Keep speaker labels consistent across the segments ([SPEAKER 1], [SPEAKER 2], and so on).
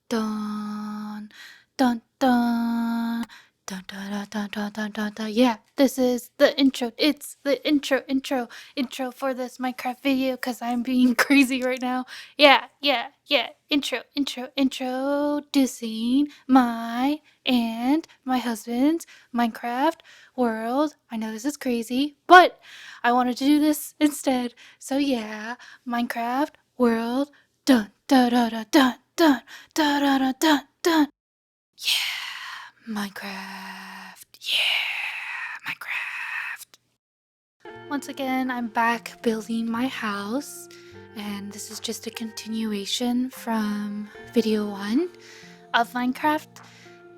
[SPEAKER 1] dun, dun, dun, dun, dun, dun, dun, dun, dun, dun. Yeah, this is the intro. It's the intro for this Minecraft video because I'm being crazy right now. Yeah. Introducing my and my husband's Minecraft world. I know this is crazy, but I wanted to do this instead. So yeah, Minecraft world. Dun dun dun dun dun dun dun dun dun dun dun. Yeah, Minecraft. Yeah, Minecraft. Once again, I'm back building my house, and this is just a continuation from video 1 of Minecraft.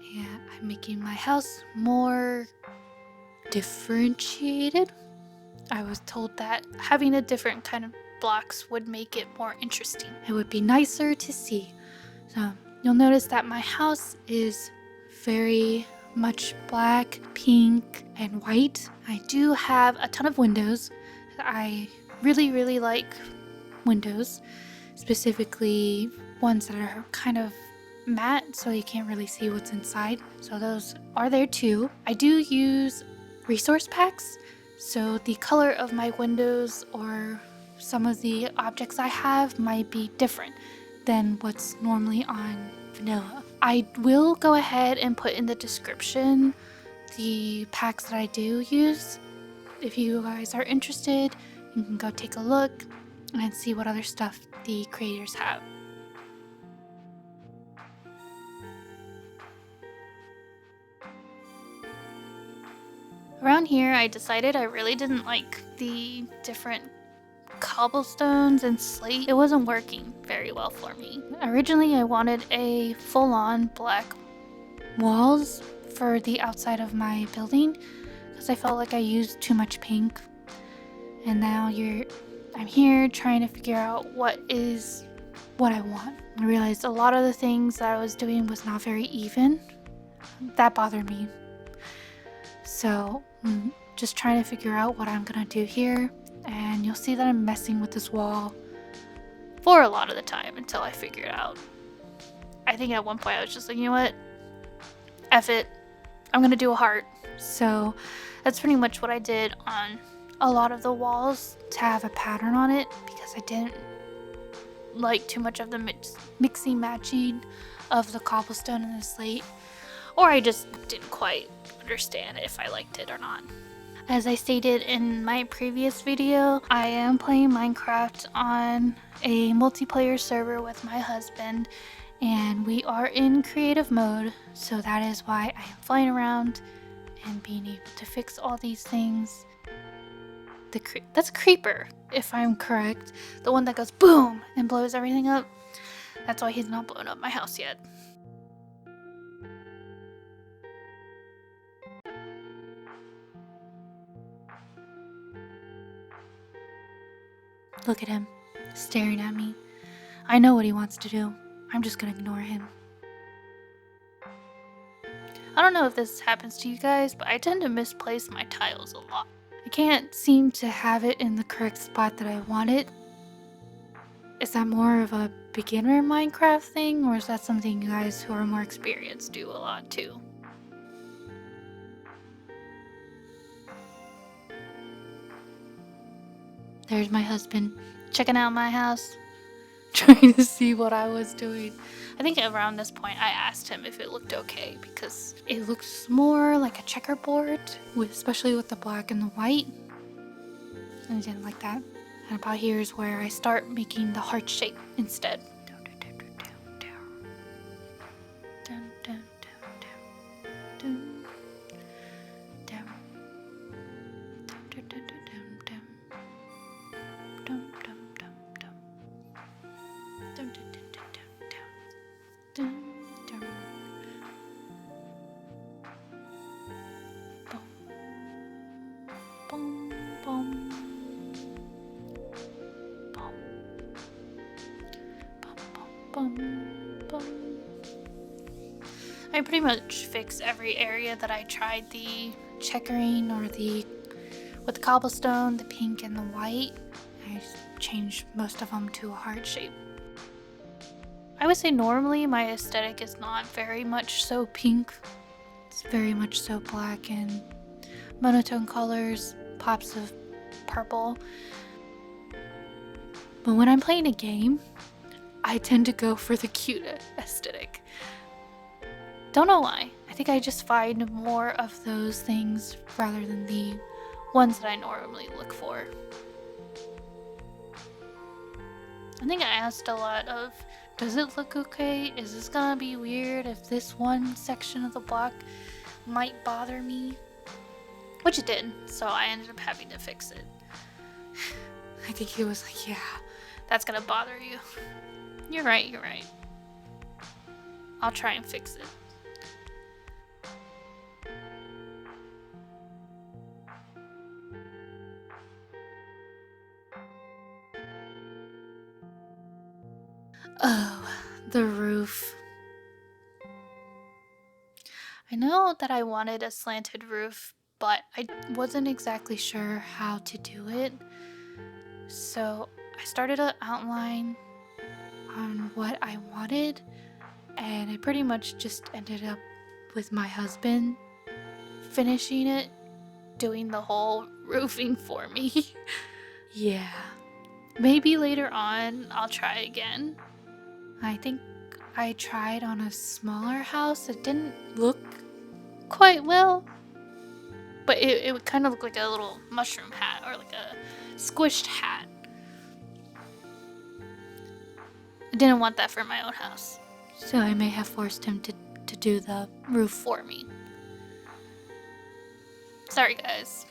[SPEAKER 1] Yeah, I'm making my house more differentiated. I was told that having a different kind of blocks would make it more interesting. It would be nicer to see. So you'll notice that my house is very much black, pink, and white. I do have a ton of windows. I really like windows, specifically ones that are kind of matte so you can't really see what's inside. So those are there too. I do use resource packs, so the color of my windows or some of the objects I have might be different than what's normally on vanilla. I will go ahead and put in the description the packs that I do use. If you guys are interested, you can go take a look and see what other stuff the creators have. Around here, I decided I really didn't like the different cobblestones and slate. It wasn't working very well for me. Originally, I wanted a full-on black walls for the outside of my building because I felt like I used too much pink. And now I'm here trying to figure out what I want. I realized a lot of the things that I was doing was not very even. That bothered me. So I'm just trying to figure out what I'm gonna do here, and you'll see that I'm messing with this wall for a lot of the time until I figure it out. I think at one point I was just like, you know what? F it. I'm gonna do a heart. So that's pretty much what I did on a lot of the walls to have a pattern on it because I didn't like too much of the mixing matching of the cobblestone and the slate, or I just didn't quite understand if I liked it or not. As I stated in my previous video, I am playing Minecraft on a multiplayer server with my husband, and we are in creative mode, so that is why I am flying around and being able to fix all these things. That's a creeper, if I'm correct. The one that goes boom and blows everything up. That's why he's not blown up my house yet. Look at him, staring at me. I know what he wants to do. I'm just gonna ignore him. I don't know if this happens to you guys, but I tend to misplace my tiles a lot. I can't seem to have it in the correct spot that I want it. Is that more of a beginner Minecraft thing, or is that something you guys who are more experienced do a lot too? There's my husband, checking out my house, trying to see what I was doing. I think around this point I asked him if it looked okay because it looks more like a checkerboard, especially with the black and the white. And he didn't like that. And about here is where I start making the heart shape instead. I pretty much fixed every area that I tried the checkering or with the cobblestone, the pink and the white. I changed most of them to a heart shape. I would say normally my aesthetic is not very much so pink. It's very much so black and monotone colors, pops of purple. But when I'm playing a game, I tend to go for the cute aesthetic. Don't know why. I think I just find more of those things rather than the ones that I normally look for. I think I asked a lot of, does it look okay? Is this gonna be weird if this one section of the block might bother me? Which it did, so I ended up having to fix it. I think he was like, yeah, that's gonna bother you. You're right. I'll try and fix it. Oh, the roof. I know that I wanted a slanted roof, but I wasn't exactly sure how to do it. So I started an outline on what I wanted, and I pretty much just ended up with my husband finishing it, doing the whole roofing for me. Yeah. Maybe later on I'll try again. I think I tried on a smaller house. It didn't look quite well, but it would kind of look like a little mushroom hat or like a squished hat. I didn't want that for my own house, so I may have forced him to do the roof for me. Sorry, guys.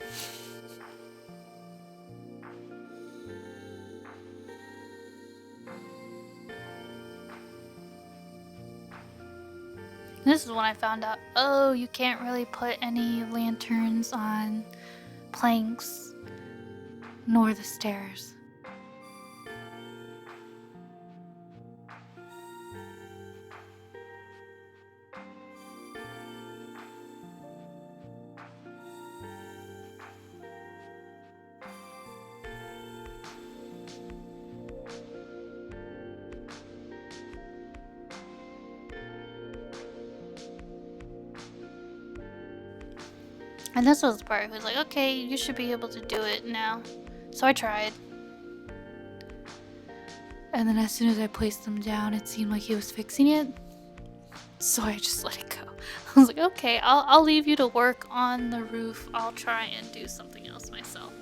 [SPEAKER 1] This is when I found out, oh, you can't really put any lanterns on planks nor the stairs. And this was the part who was like, okay, you should be able to do it now. So I tried. And then as soon as I placed them down, it seemed like he was fixing it. So I just let it go. I was like, okay, I'll leave you to work on the roof. I'll try and do something else myself.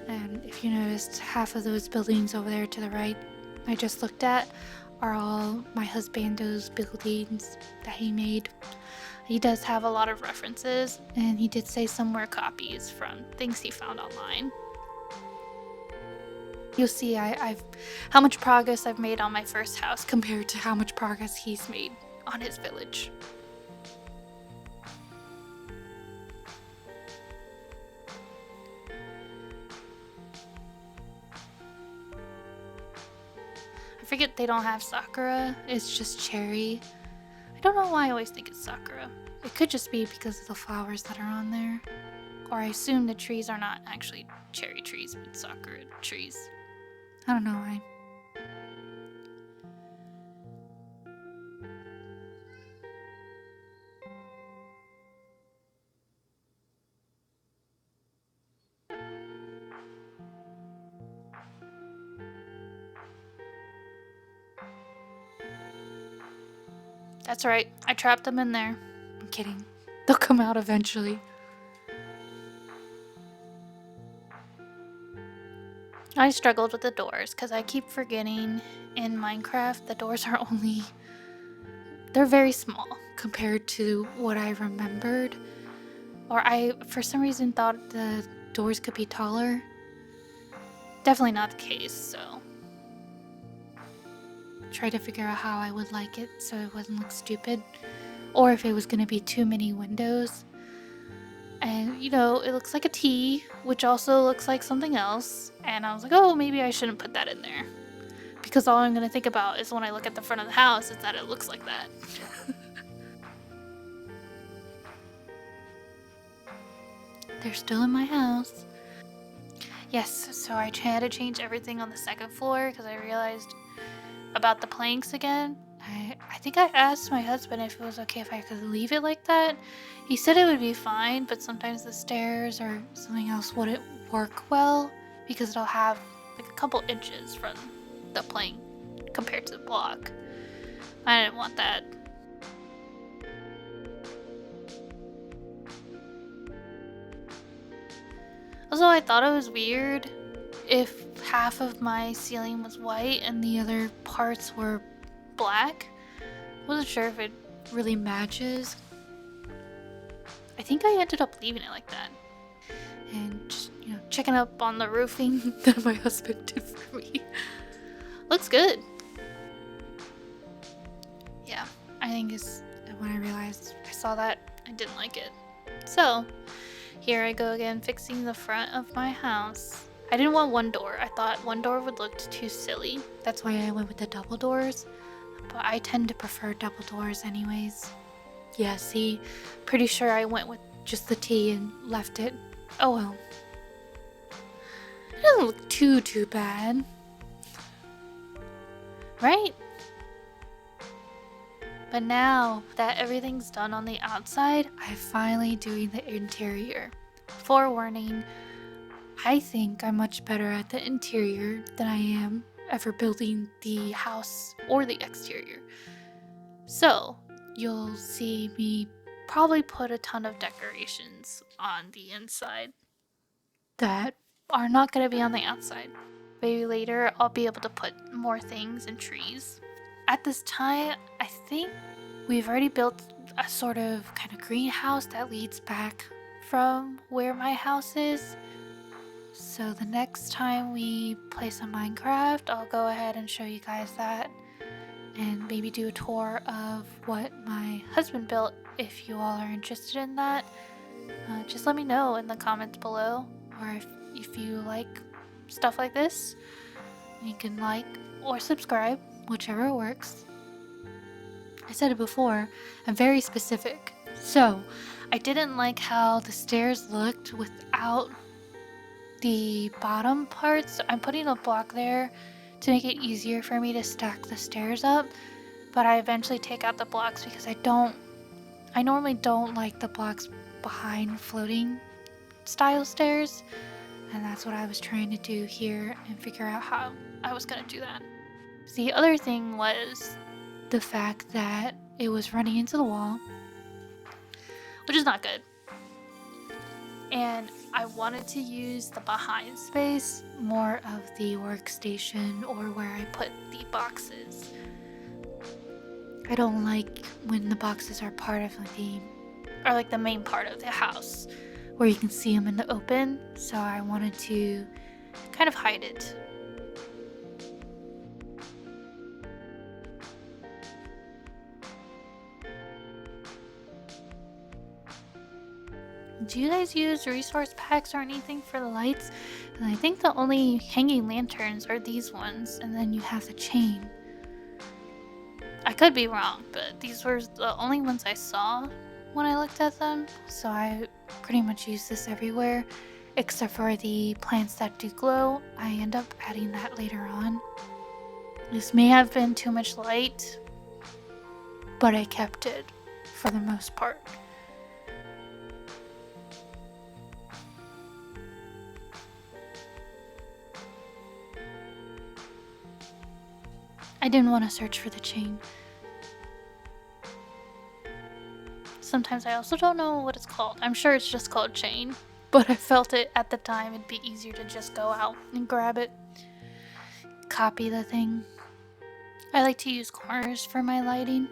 [SPEAKER 1] And if you noticed, half of those buildings over there to the right I just looked at are all my husbando's buildings that he made. He does have a lot of references, and he did say some were copies from things he found online. You'll see I've how much progress I've made on my first house compared to how much progress he's made on his village. I forget they don't have sakura, it's just cherry. I don't know why I always think it's sakura. It could just be because of the flowers that are on there. Or I assume the trees are not actually cherry trees, but sakura trees. I don't know why. That's right, I trapped them in there. I'm kidding. They'll come out eventually. I struggled with the doors because I keep forgetting in Minecraft the doors are they're very small compared to what I remembered. Or I, for some reason, thought the doors could be taller. Definitely not the case, so try to figure out how I would like it so it wouldn't look stupid. Or if it was going to be too many windows. And, you know, it looks like a T, which also looks like something else. And I was like, oh, maybe I shouldn't put that in there. Because all I'm going to think about is when I look at the front of the house is that it looks like that. They're still in my house. Yes, so I had to change everything on the second floor because I realized about the planks again. I think I asked my husband if it was okay if I could leave it like that. He said it would be fine, but sometimes the stairs or something else wouldn't work well because it'll have like a couple inches from the plank compared to the block. I didn't want that. Also, I thought it was weird if half of my ceiling was white and the other parts were black. Wasn't sure if it really matches. I think I ended up leaving it like that. And just, checking up on the roofing that my husband did for me. Looks good. Yeah, I think it's when I realized I saw that, I didn't like it. So, here I go again, fixing the front of my house. I didn't want one door. I thought one door would look too silly. That's why I went with the double doors. But I tend to prefer double doors anyways. Yeah, see? Pretty sure I went with just the T and left it. Oh well. It doesn't look too bad. Right? But now that everything's done on the outside, I'm finally doing the interior. Forewarning, I think I'm much better at the interior than I am ever building the house or the exterior. So, you'll see me probably put a ton of decorations on the inside that are not going to be on the outside. Maybe later I'll be able to put more things and trees. At this time, I think we've already built a sort of kind of greenhouse that leads back from where my house is. So the next time we play some Minecraft, I'll go ahead and show you guys that and maybe do a tour of what my husband built if you all are interested in that. Just let me know in the comments below, or if you like stuff like this, you can like or subscribe, whichever works. I said it before, I'm very specific. So, I didn't like how the stairs looked without the bottom parts. So I'm putting a block there to make it easier for me to stack the stairs up, but I eventually take out the blocks because I normally don't like the blocks behind floating style stairs, and that's what I was trying to do here and figure out how I was gonna do that. The other thing was the fact that it was running into the wall, which is not good. And I wanted to use the behind space more of the workstation or where I put the boxes. I don't like when the boxes are part of the main part of the house where you can see them in the open, so I wanted to kind of hide it. Do you guys use resource packs or anything for the lights? And I think the only hanging lanterns are these ones, and then you have the chain. I could be wrong, but these were the only ones I saw when I looked at them, so I pretty much use this everywhere, except for the plants that do glow. I end up adding that later on. This may have been too much light, but I kept it for the most part. I didn't want to search for the chain. Sometimes I also don't know what it's called. I'm sure it's just called chain, but I felt it at the time it'd be easier to just go out and grab it. Copy the thing. I like to use corners for my lighting.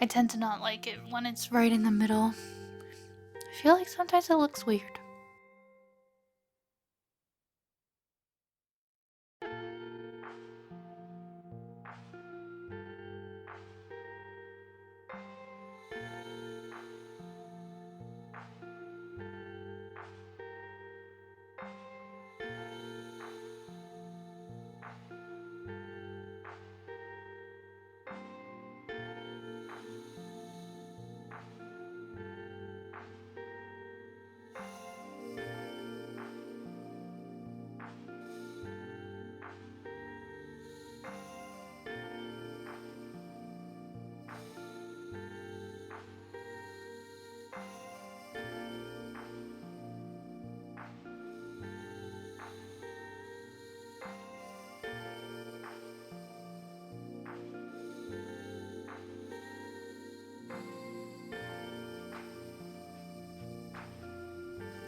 [SPEAKER 1] I tend to not like it when it's right in the middle. I feel like sometimes it looks weird.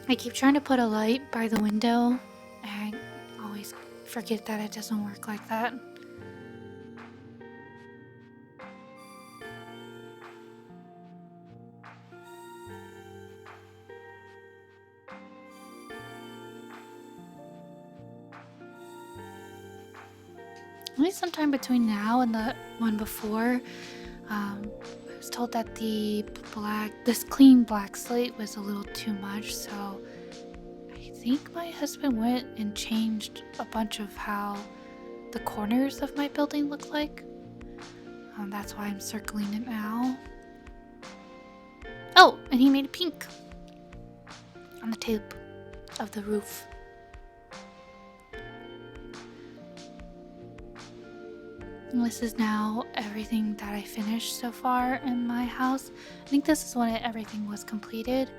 [SPEAKER 1] I keep trying to put a light by the window, and I always forget that it doesn't work like that. At least sometime between now and the one before, I was told that this clean black slate was a little too much, so I think my husband went and changed a bunch of how the corners of my building look like. That's why I'm circling it now. Oh, and he made it pink on the tip of the roof. And this is now everything that I finished so far in my house. I think this is when everything was completed.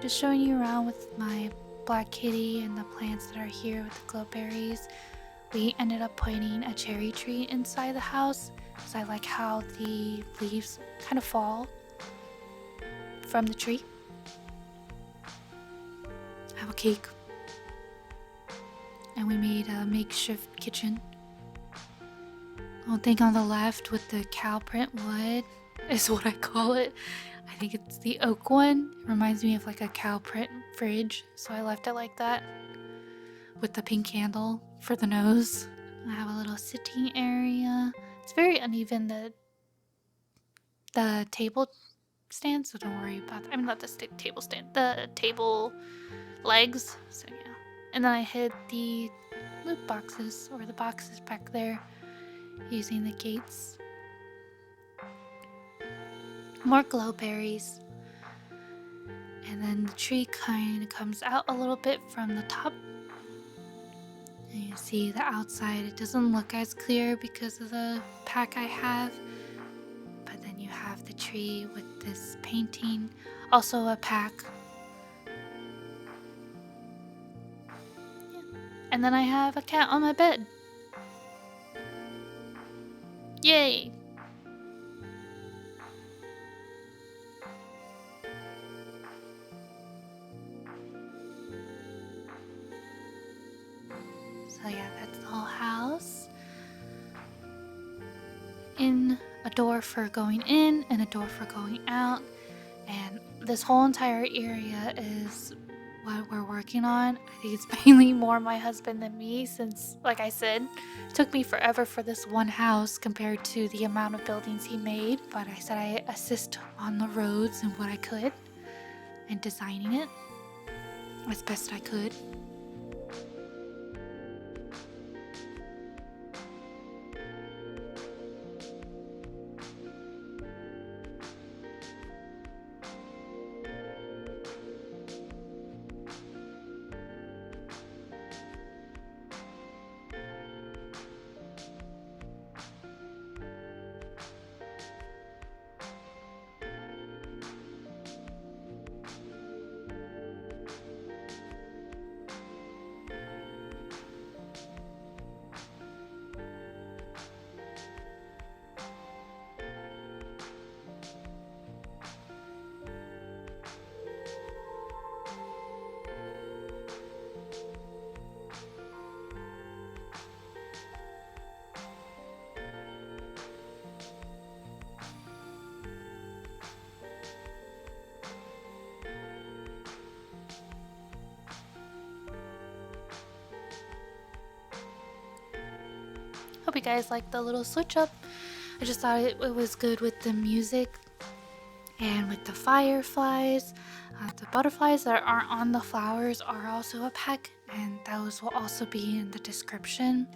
[SPEAKER 1] Just showing you around with my black kitty and the plants that are here with the glowberries. We ended up putting a cherry tree inside the house because I like how the leaves kind of fall from the tree. I have a cake. And we made a makeshift kitchen. The little thing on the left with the cow print wood is what I call it. I think it's the oak one. It reminds me of like a cow print fridge, so I left it like that with the pink handle for the nose. I have a little sitting area. It's very uneven, the table stand, so don't worry about that. I mean, not the table stand, the table legs. So yeah. And then I hid the loot boxes, or the boxes back there, using the gates. More glowberries. And then the tree kind of comes out a little bit from the top. And you see the outside, it doesn't look as clear because of the pack I have. But then you have the tree with this painting, also a pack. Yeah. And then I have a cat on my bed. Yay! So yeah, that's the whole house. In a door for going in and a door for going out. And this whole entire area is what we're working on. I think it's mainly more my husband than me since, like I said, it took me forever for this one house compared to the amount of buildings he made. But I said I assist on the roads and what I could and designing it as best I could. Hope you guys like the little switch up. I just thought it was good with the music and with the fireflies. The butterflies that aren't on the flowers are also a pack, and those will also be in the description.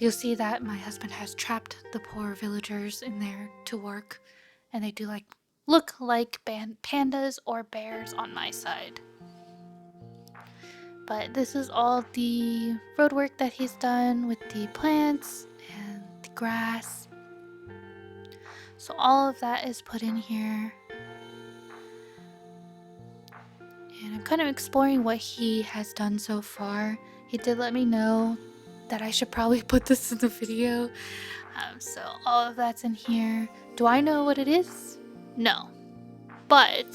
[SPEAKER 1] You'll see that my husband has trapped the poor villagers in there to work, and they do look like pandas or bears on my side. But this is all the road work that he's done with the plants and the grass. So all of that is put in here. And I'm kind of exploring what he has done so far. He did let me know that I should probably put this in the video. So all of that's in here. Do I know what it is? No. But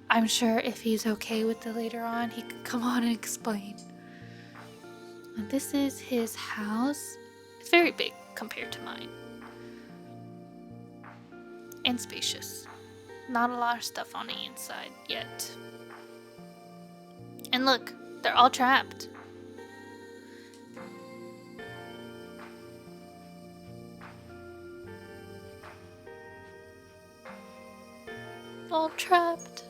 [SPEAKER 1] I'm sure if he's okay with it later on, he could come on and explain. And this is his house. It's very big compared to mine. And spacious. Not a lot of stuff on the inside yet. And look, they're all trapped. All trapped.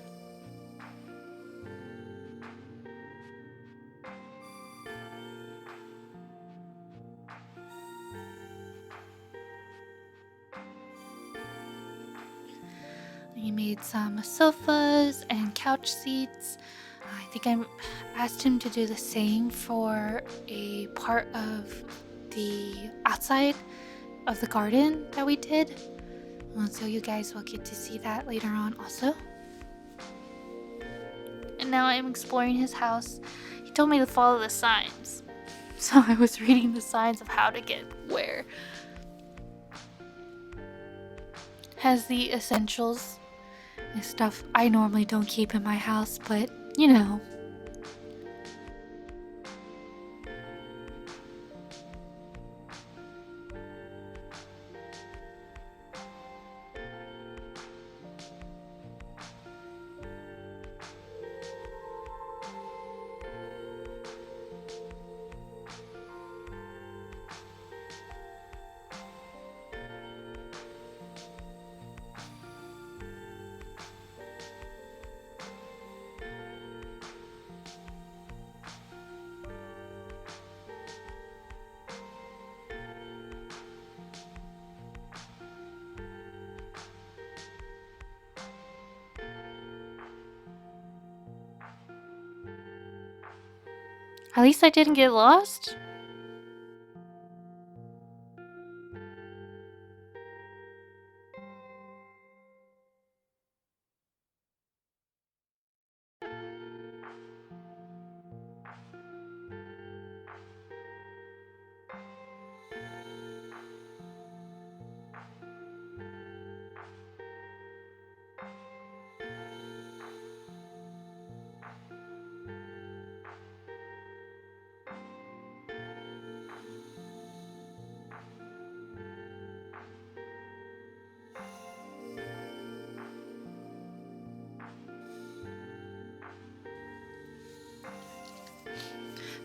[SPEAKER 1] He made some sofas and couch seats. I think I asked him to do the same for a part of the outside of the garden that we did. So you guys will get to see that later on also. And now I'm exploring his house. He told me to follow the signs. So I was reading the signs of how to get where. Has the essentials and stuff I normally don't keep in my house, but you know. At least I didn't get lost.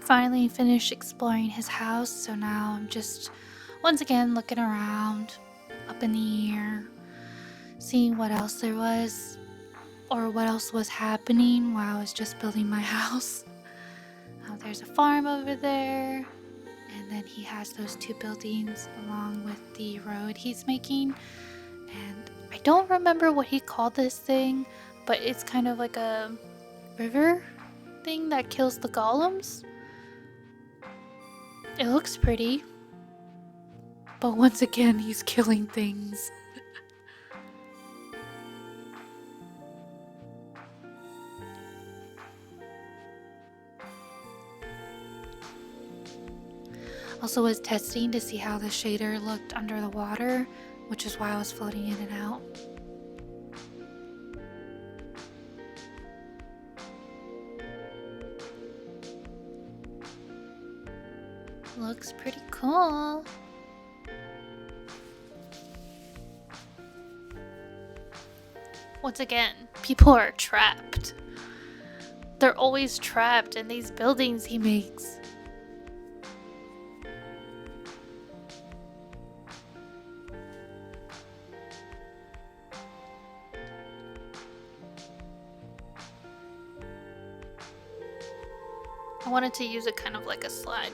[SPEAKER 1] Finally finished exploring his house, so now I'm just once again looking around up in the air, seeing what else there was or what else was happening while I was just building my house. There's a farm over there, and then he has those two buildings along with the road he's making. And I don't remember what he called this thing, but it's kind of like a river thing that kills the golems. It looks pretty, but once again he's killing things. Also was testing to see how the shader looked under the water, which is why I was floating in and out. Looks pretty cool. Once again, people are trapped. They're always trapped in these buildings he makes. I wanted to use it kind of like a slide.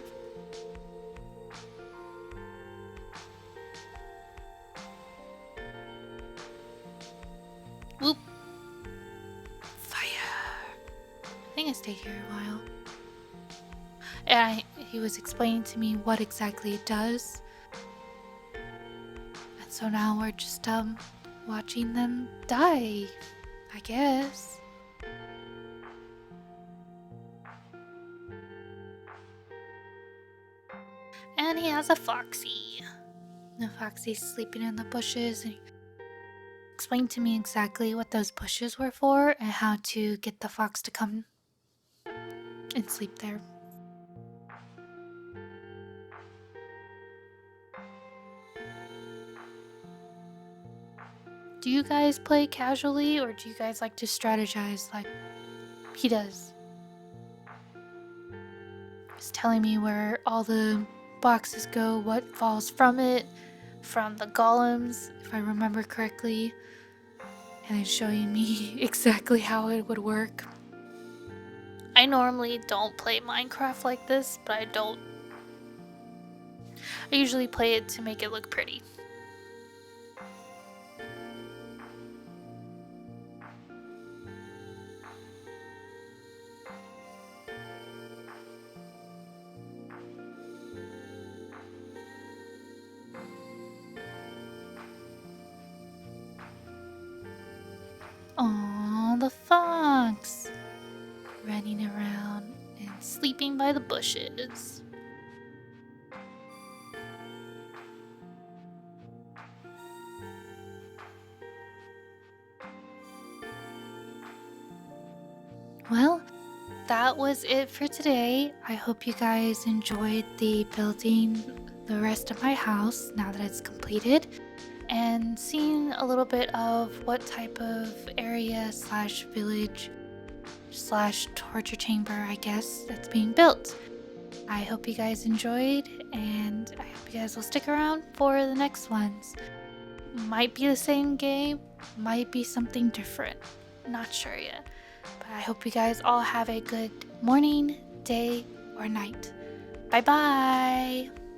[SPEAKER 1] Whoop. Fire. I think I stayed here a while. And he was explaining to me what exactly it does. And so now we're just watching them die, I guess. And he has a foxy. The foxy's sleeping in the bushes, and he explained to me exactly what those bushes were for and how to get the fox to come and sleep there. Do you guys play casually, or do you guys like to strategize like he does? He's telling me where all the boxes go, what falls from it, from the golems, if I remember correctly, and then showing me exactly how it would work. I normally don't play Minecraft like this, but I usually play it to make it look pretty. Aww, the fox! Running around and sleeping by the bushes. Well, that was it for today. I hope you guys enjoyed the building the rest of my house now that it's completed, and seeing a little bit of what type of area slash village slash torture chamber, I guess, that's being built. I hope you guys enjoyed, and I hope you guys will stick around for the next ones. Might be the same game, might be something different. Not sure yet. But I hope you guys all have a good morning, day, or night. Bye bye!